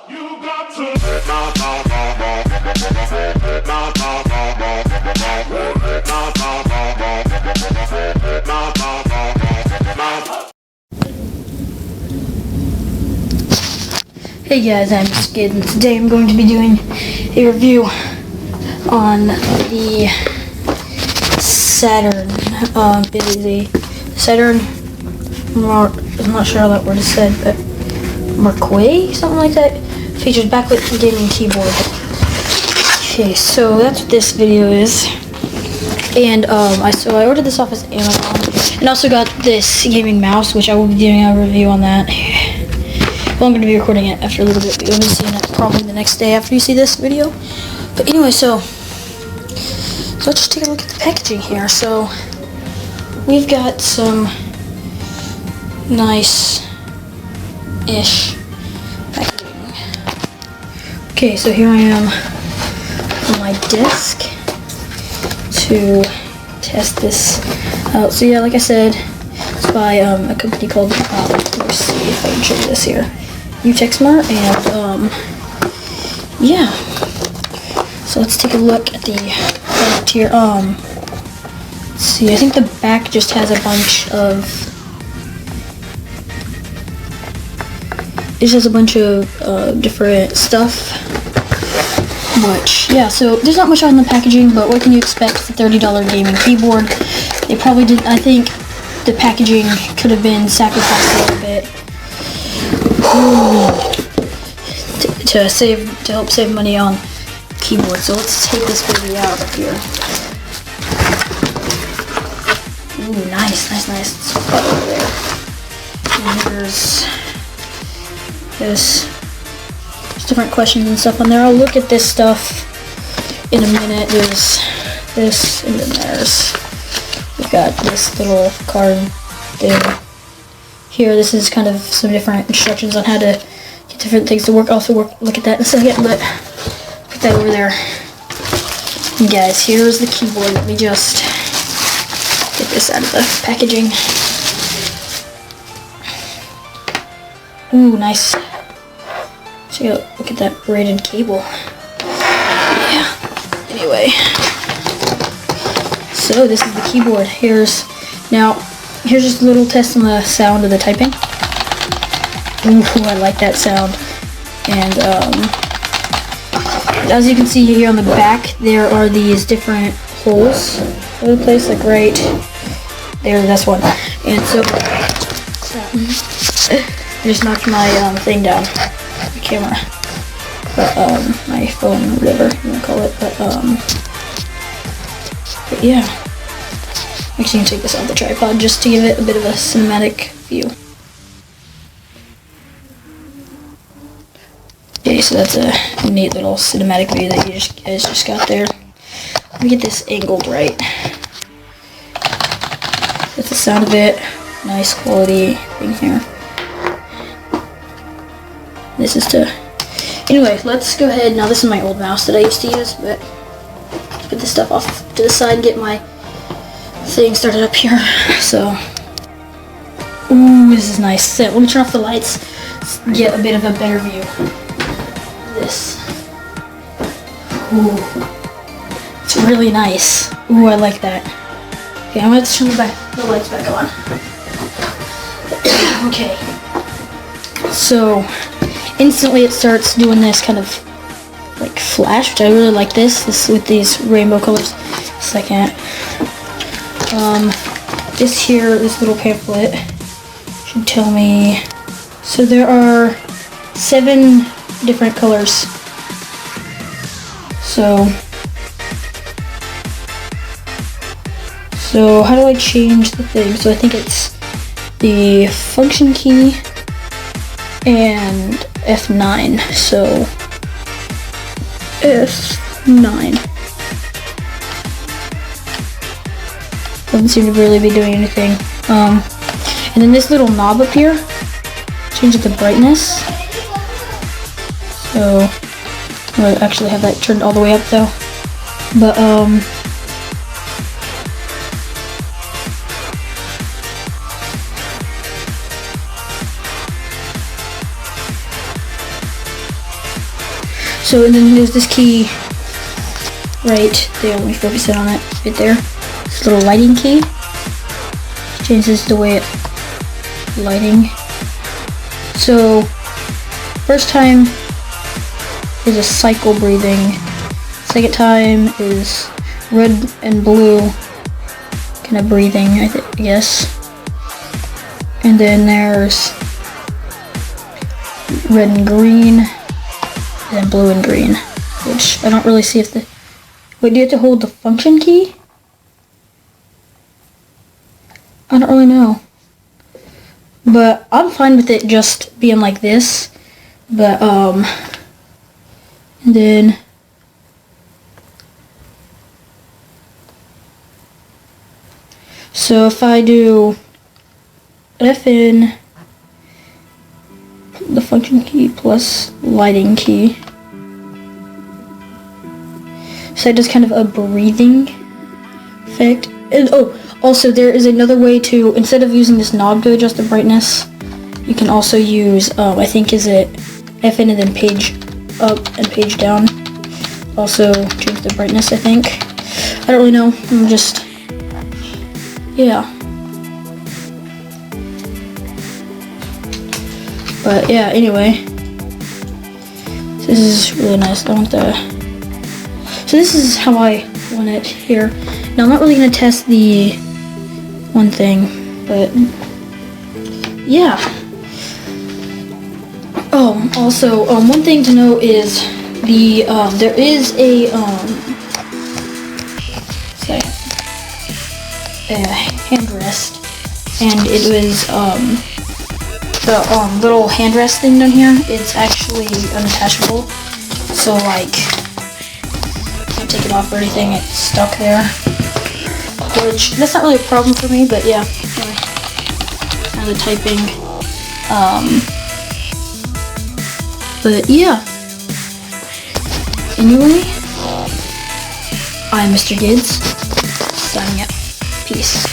Hey guys, I'm Skid, and today I'm going to be doing a review on the Saturn. It is a Saturn, I'm not sure how that word is said, but Marquee, something like that. Features backlit gaming keyboard. Okay, so that's what this video is. And I ordered this off of Amazon, and also got this gaming mouse, which I will be doing a review on that. Well, I'm going to be recording it after a little bit. You'll be seeing it probably the next day after you see this video. But anyway, so let's just take a look at the packaging here. So we've got some nice-ish packaging. Okay, so here I am on my desk to test this out. So yeah, like I said, it's by a company called, let's see if I can show you this here, UtechSmart, and yeah. So let's take a look at the product here. Let's see, I think the back just has a bunch of, different stuff. Which, yeah, so there's not much on the packaging, but what can you expect? It's a $30 gaming keyboard. They probably didn't, I think the packaging could have been sacrificed a little bit to help save money on keyboard. So let's take this baby out of here. Ooh, nice. Let's put that over there. And there's different questions and stuff on there. I'll look at this stuff in a minute. There's this, and then we've got this little card thing here. This is kind of some different instructions on how to get different things to work. Look at that in a second, but put that over there. And guys, here's the keyboard. Let me just get this out of the packaging. Ooh, nice. So look at that braided cable. Yeah. Anyway. So this is the keyboard. Here's just a little test on the sound of the typing. Ooh, I like that sound. And as you can see here on the back, there are these different holes all over the place, like right there. That's one. And so I just knocked my thing down, the camera, but my phone, whatever you want to call it. But yeah. Actually, I'm gonna take this off the tripod just to give it a bit of a cinematic view. Okay, so that's a neat little cinematic view that you guys just got there. Let me get this angled right. That's the sound of it. Nice quality thing here. This is anyway, let's go ahead. Now this is my old mouse that I used to use, but let's put this stuff off to the side and get my thing started up here. So, ooh, this is nice. So, let me turn off the lights, get a bit of a better view. This. Ooh. It's really nice. Ooh, I like that. Okay, I'm going to turn the lights back on. Okay. So, instantly it starts doing this kind of like flash, which I really like this with these rainbow colors. Second. This little pamphlet should tell me, so there are 7 different colors. So how do I change the thing? So I think it's the function key and F9. So F9. Doesn't seem to really be doing anything. And then this little knob up here changes the brightness. So I actually have that turned all the way up though. But So, and then there's this key right there. Let me focus in on it right there. This little lighting key changes the way it's lighting. So, first time is a cycle breathing. Second time is red and blue kind of breathing, I guess. And then there's red and green, and then blue and green, which I don't really see if the... Wait, do you have to hold the function key? I don't really know. But I'm fine with it just being like this. But, and then... So if I do FN, the function key plus lighting key, so it does kind of a breathing effect. And oh, also there is another way to, instead of using this knob to adjust the brightness, you can also use, I think is it FN and then page up and page down. Also change the brightness, I think. I don't really know, I'm just, yeah. But yeah, anyway, this is really nice. I want the, so this is how I want it here. Now I'm not really gonna test the one thing, but yeah. Oh, also, one thing to know is the there is a handrest, and it was the little handrest thing down here, it's actually unattachable, so like can't take it off or anything, it's stuck there, which that's not really a problem for me, but yeah, anyway, kind of typing, but yeah, anyway, I'm Mr. Gids, signing out, peace.